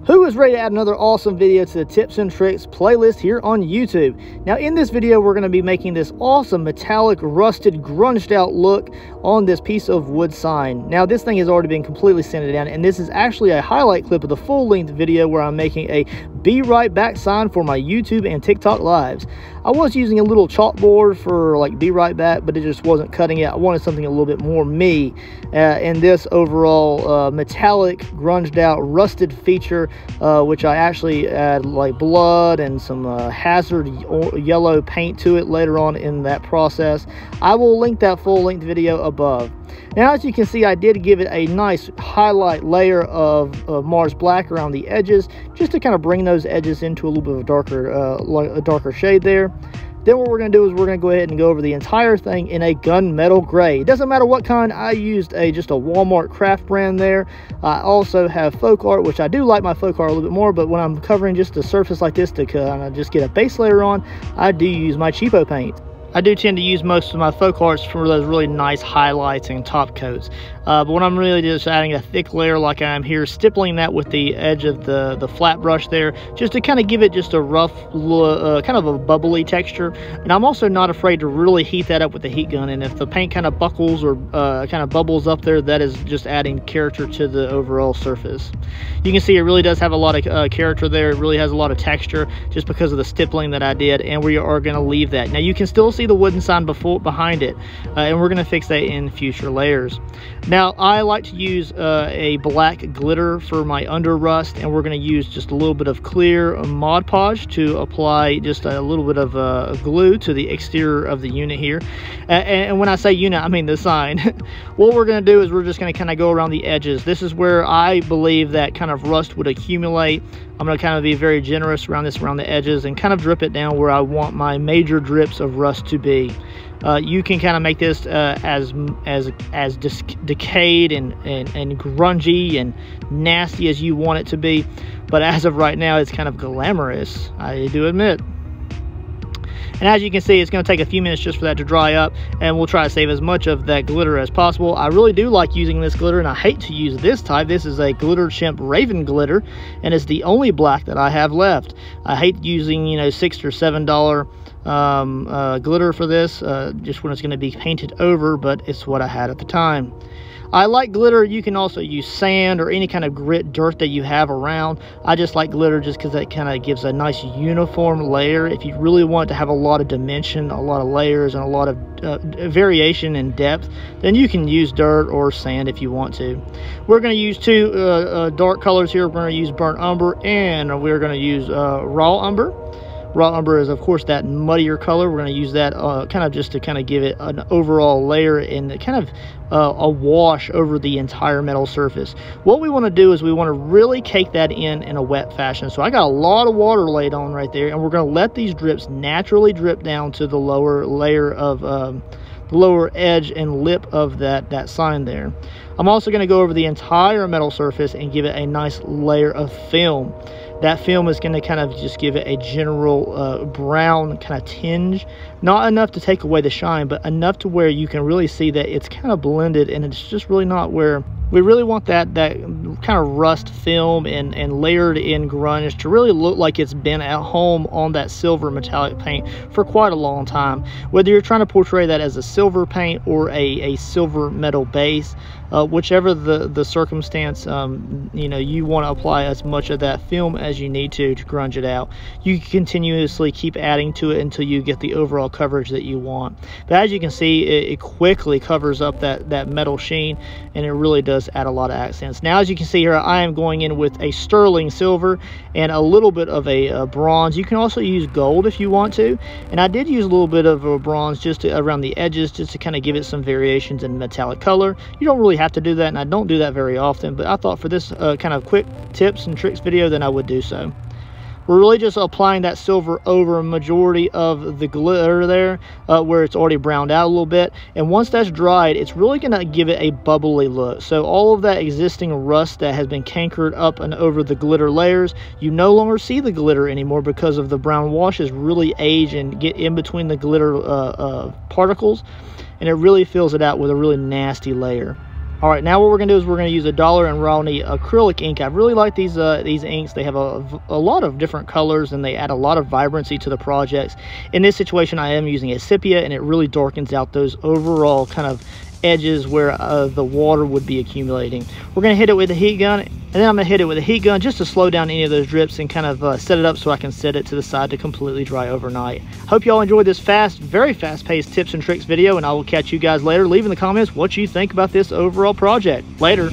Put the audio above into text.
Who is ready to add another awesome video to the tips and tricks playlist here on YouTube? Now in this video we're going to be making this awesome metallic rusted grunged out look on this piece of wood sign. Now this thing has already been completely sanded down, and this is actually a highlight clip of the full-length video where I'm making a Be Right Back sign for my YouTube and TikTok lives. I was using a little chalkboard for like Be Right Back, but it just wasn't cutting it. I wanted something a little bit more me, and this overall metallic grunged out rusted feature, which I actually add like blood and some hazard yellow paint to it later on in that process. I will link that full-length video above. Now as you can see, I did give it a nice highlight layer of Mars Black around the edges, just to kind of bring those edges into a little bit of a darker shade there. Then what we're going to do is we're going to go ahead and go over the entire thing in a gunmetal gray. It doesn't matter what kind. I used just a Walmart craft brand there. I also have folk art, which I do like my folk art a little bit more, but when I'm covering just a surface like this to kind of just get a base layer on, I do use my cheapo paint. I do tend to use most of my folk arts for those really nice highlights and top coats. But when I'm really just adding a thick layer like I am here, stippling that with the edge of the flat brush there, just to kind of give it just a rough, kind of a bubbly texture. And I'm also not afraid to really heat that up with the heat gun. And if the paint kind of buckles or kind of bubbles up there, that is just adding character to the overall surface. You can see it really does have a lot of character there. It really has a lot of texture just because of the stippling that I did, and we are going to leave that. Now you can still see the wooden sign behind it, and we're going to fix that in future layers. Now I like to use a black glitter for my under rust, and we're going to use just a little bit of clear Mod Podge to apply just a little bit of glue to the exterior of the unit here. And when I say unit, I mean the sign. What we're going to do is we're just going to kind of go around the edges. This is where I believe that kind of rust would accumulate. I'm going to kind of be very generous around the edges and kind of drip it down where I want my major drips of rust to be. You can kind of make this as decayed and grungy and nasty as you want it to be, but as of right now it's kind of glamorous, I do admit. And as you can see, it's going to take a few minutes just for that to dry up, and we'll try to save as much of that glitter as possible. I really do like using this glitter, and I hate to use this type. This is a Glitter Chimp Raven glitter, and it's the only black that I have left. I hate using, you know, $6 or $7 glitter for this, just when it's going to be painted over, but it's what I had at the time. I like glitter. You can also use sand or any kind of grit dirt that you have around. I just like glitter just because that kind of gives a nice uniform layer. If you really want to have a lot of dimension, a lot of layers, and a lot of variation in depth, then you can use dirt or sand if you want to. We're going to use two dark colors here. We're going to use burnt umber, and we're going to use raw umber. Raw umber is, of course, that muddier color. We're going to use that kind of just to kind of give it an overall layer and kind of a wash over the entire metal surface. What we want to do is we want to really cake that in a wet fashion. So I got a lot of water laid on right there, and we're going to let these drips naturally drip down to the lower layer of the lower edge and lip of that sign there. I'm also going to go over the entire metal surface and give it a nice layer of film. That film is going to kind of just give it a general brown kind of tinge. Not enough to take away the shine, but enough to where you can really see that it's kind of blended, and it's just really not where we really want that kind of rust film and layered in grunge to really look like it's been at home on that silver metallic paint for quite a long time. Whether you're trying to portray that as a silver paint or a silver metal base, whichever the circumstance, you know, you want to apply as much of that film as you need to grunge it out. You can continuously keep adding to it until you get the overall coverage that you want. But as you can see, it quickly covers up that metal sheen, and it really does add a lot of accents. Now as you can see here, I am going in with a sterling silver and a little bit of a bronze. You can also use gold if you want to, and I did use a little bit of a bronze just around the edges, just to kind of give it some variations in metallic color. You don't really have to do that, and I don't do that very often, but I thought for this kind of quick tips and tricks video, then I would do so. We're really just applying that silver over a majority of the glitter there, where it's already browned out a little bit. And once that's dried, it's really going to give it a bubbly look. So all of that existing rust that has been cankered up and over the glitter layers, you no longer see the glitter anymore because of the brown washes really age and get in between the glitter particles, and it really fills it out with a really nasty layer. All right, now what we're gonna do is we're gonna use a Dollar and Roney acrylic ink. I really like these inks. They have a lot of different colors and they add a lot of vibrancy to the projects. In this situation, I am using a sepia, and it really darkens out those overall kind of edges where the water would be accumulating. We're gonna hit it with a heat gun, and then I'm gonna hit it with a heat gun just to slow down any of those drips and kind of set it up so I can set it to the side to completely dry overnight. Hope y'all enjoyed this very fast-paced tips and tricks video, and I will catch you guys later. Leave in the comments what you think about this overall project. Later.